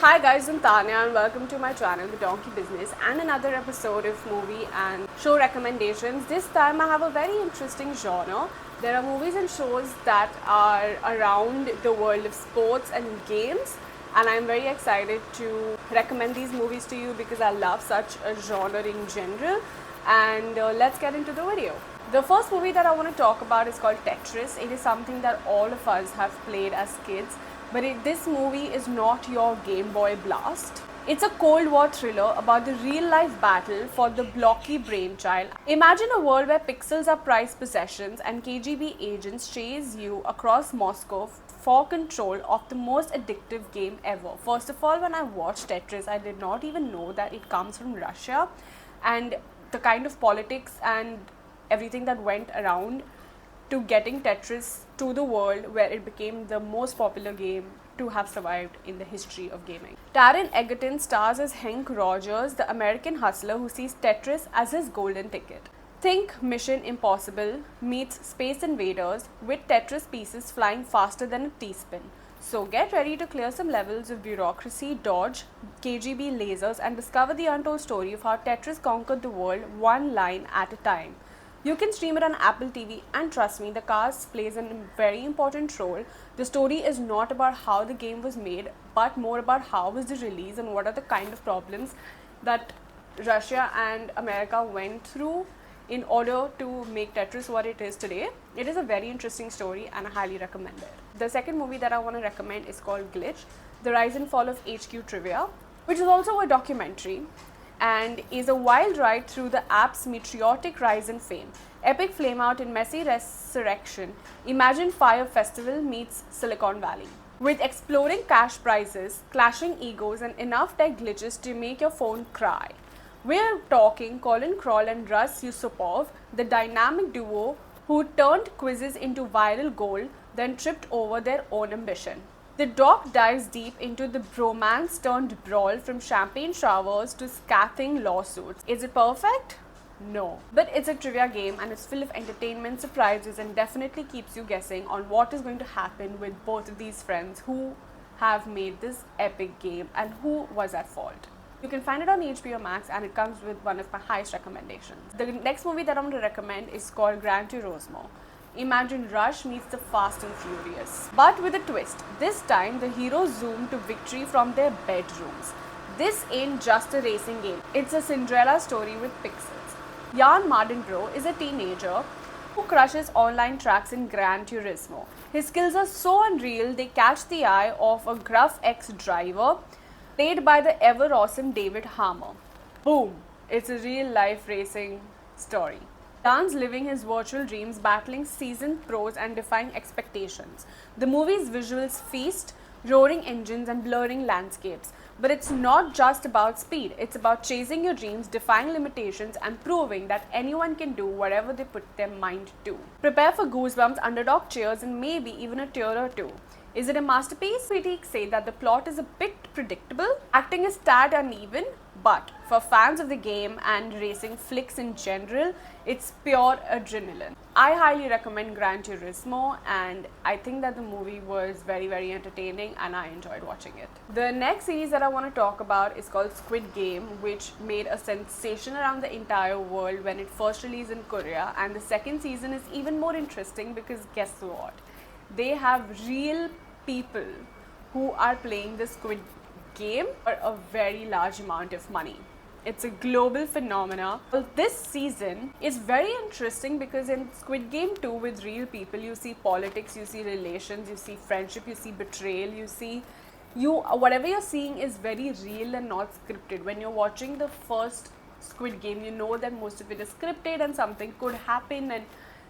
Hi guys, I'm Tanya and welcome to my channel, The Donkey Business, and another episode of movie and show recommendations. This time I have a very interesting genre. There are movies and shows that are around the world of sports and games, and I'm very excited to recommend these movies to you because I love such a genre in general. And let's get into the video. The first movie that I want to talk about is called Tetris. It is something that all of us have played as kids. But this movie is not your Game Boy Blast. It's a Cold War thriller about the real-life battle for the blocky brainchild. Imagine a world where pixels are prized possessions and KGB agents chase you across Moscow for control of the most addictive game ever. First of all, when I watched Tetris, I did not even know that it comes from Russia, and the kind of politics and everything that went around to getting Tetris to the world where it became the most popular game to have survived in the history of gaming. Taron Egerton stars as Hank Rogers, the American hustler who sees Tetris as his golden ticket. Think Mission Impossible meets Space Invaders with Tetris pieces flying faster than a teaspoon. So get ready to clear some levels of bureaucracy, dodge KGB lasers, and discover the untold story of how Tetris conquered the world one line at a time. You can stream it on Apple TV, and trust me, the cast plays a very important role. The story is not about how the game was made, but more about how was the release and what are the kind of problems that Russia and America went through in order to make Tetris what it is today. It is a very interesting story and I highly recommend it. The second movie that I want to recommend is called Glitch, The Rise and Fall of HQ Trivia, which is also a documentary and is a wild ride through the app's meteoric rise and fame. Epic flameout and messy resurrection. Imagine Fire Festival meets Silicon Valley. With exploding cash prizes, clashing egos, and enough tech glitches to make your phone cry. We're talking Colin Kroll and Russ Yusupov, the dynamic duo who turned quizzes into viral gold, then tripped over their own ambition. The doc dives deep into the bromance turned brawl, from champagne showers to scathing lawsuits. Is it perfect? No. But it's a trivia game and it's full of entertainment, surprises, and definitely keeps you guessing on what is going to happen with both of these friends who have made this epic game and who was at fault. You can find it on HBO Max and it comes with one of my highest recommendations. The next movie that I'm going to recommend is called Gran Turismo. Imagine Rush meets the Fast and Furious. But with a twist. This time, the heroes zoom to victory from their bedrooms. This ain't just a racing game. It's a Cinderella story with pixels. Jan Mardenborough is a teenager who crushes online tracks in Gran Turismo. His skills are so unreal, they catch the eye of a gruff ex-driver played by the ever-awesome David Harmer. Boom! It's a real-life racing story. Dan's living his virtual dreams, battling seasoned pros and defying expectations. The movie's visuals feast, roaring engines and blurring landscapes. But it's not just about speed, it's about chasing your dreams, defying limitations, and proving that anyone can do whatever they put their mind to. Prepare for goosebumps, underdog cheers, and maybe even a tear or two. Is it a masterpiece? Critics say that the plot is a bit predictable, acting is tad uneven, but for fans of the game and racing flicks in general, it's pure adrenaline. I highly recommend Gran Turismo, and I think that the movie was very entertaining and I enjoyed watching it. The next series that I want to talk about is called Squid Game, which made a sensation around the entire world when it first released in Korea, and the second season is even more interesting because guess what? They have real people who are playing the Squid Game for a very large amount of money. It's a global phenomena. Well, this season is very interesting because in Squid Game 2 with real people, you see politics, you see relations, you see friendship, you see betrayal, whatever you're seeing is very real and not scripted. When you're watching the first Squid Game, you know that most of it is scripted and something could happen and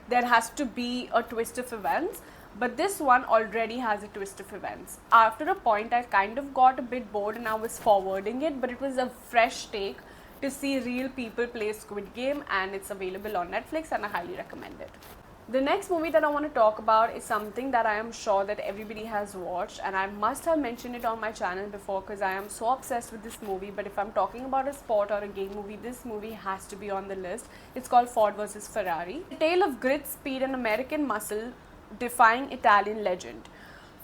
there has to be a twist of events. But this one already has a twist of events. After a point, I kind of got a bit bored and I was forwarding it, but it was a fresh take to see real people play Squid Game, and it's available on Netflix and I highly recommend it. The next movie that I want to talk about is something that I am sure that everybody has watched, and I must have mentioned it on my channel before because I am so obsessed with this movie. But if I'm talking about a sport or a game movie, this movie has to be on the list. It's called Ford vs Ferrari. A tale of grit, speed and American muscle defying Italian legend.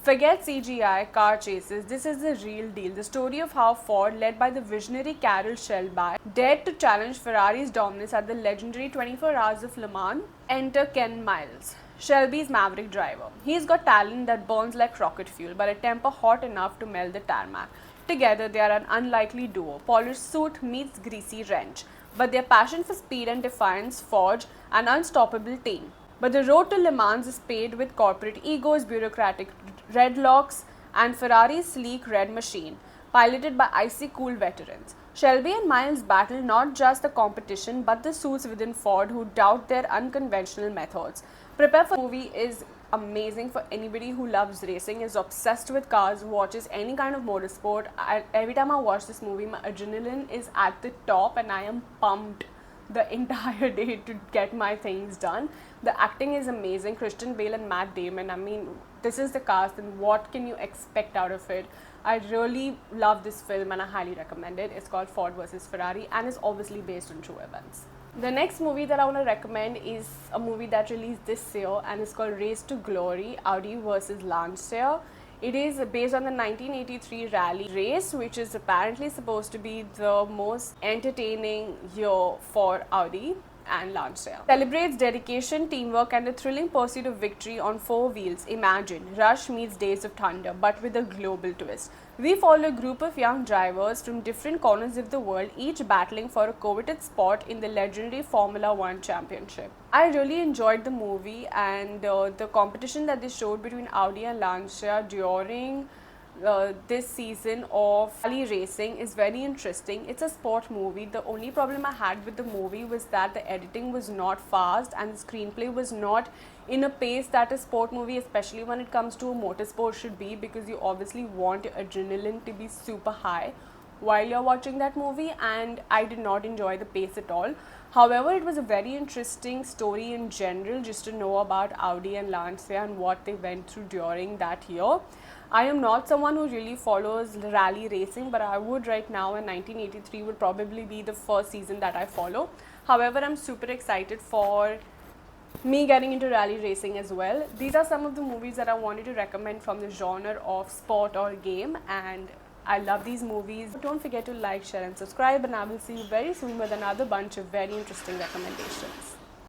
Forget CGI, car chases, this is the real deal. The story of how Ford, led by the visionary Carroll Shelby, dared to challenge Ferrari's dominance at the legendary 24 Hours of Le Mans. Enter Ken Miles, Shelby's maverick driver. He's got talent that burns like rocket fuel, but a temper hot enough to melt the tarmac. Together, they are an unlikely duo. Polished suit meets greasy wrench, but their passion for speed and defiance forge an unstoppable team. But the road to Le Mans is paved with corporate egos, bureaucratic redlocks, and Ferrari's sleek red machine, piloted by icy cool veterans. Shelby and Miles battle not just the competition but the suits within Ford who doubt their unconventional methods. Prepare for the movie is amazing for anybody who loves racing, is obsessed with cars, watches any kind of motorsport. Every time I watch this movie, my adrenaline is at the top and I am pumped the entire day to get my things done. The acting is amazing. Christian Bale and Matt Damon, I mean, this is the cast and what can you expect out of it? I really love this film and I highly recommend it. It's called Ford vs Ferrari and is obviously based on true events. The next movie that I want to recommend is a movie that released this year and it's called Race to Glory, Audi vs Lancia. It is based on the 1983 rally race, which is apparently supposed to be the most entertaining year for Audi and Lancia. Celebrates dedication, teamwork and the thrilling pursuit of victory on four wheels. Imagine Rush meets Days of Thunder but with a global twist. We follow a group of young drivers from different corners of the world, each battling for a coveted spot in the legendary Formula One championship. I really enjoyed the movie and the competition that they showed between Audi and Lancia during this season of rally racing is very interesting. It's a sport movie. The only problem I had with the movie was that the editing was not fast and the screenplay was not in a pace that a sport movie, especially when it comes to a motorsport, should be, because you obviously want your adrenaline to be super high while you're watching that movie, and I did not enjoy the pace at all. However, it was a very interesting story in general just to know about Audi and Lancia and what they went through during that year. I am not someone who really follows rally racing, but I would right now, and 1983 would probably be the first season that I follow. However, I'm super excited for me getting into rally racing as well. These are some of the movies that I wanted to recommend from the genre of sport or game, and I love these movies. Don't forget to like, share and subscribe, and I will see you very soon with another bunch of very interesting recommendations.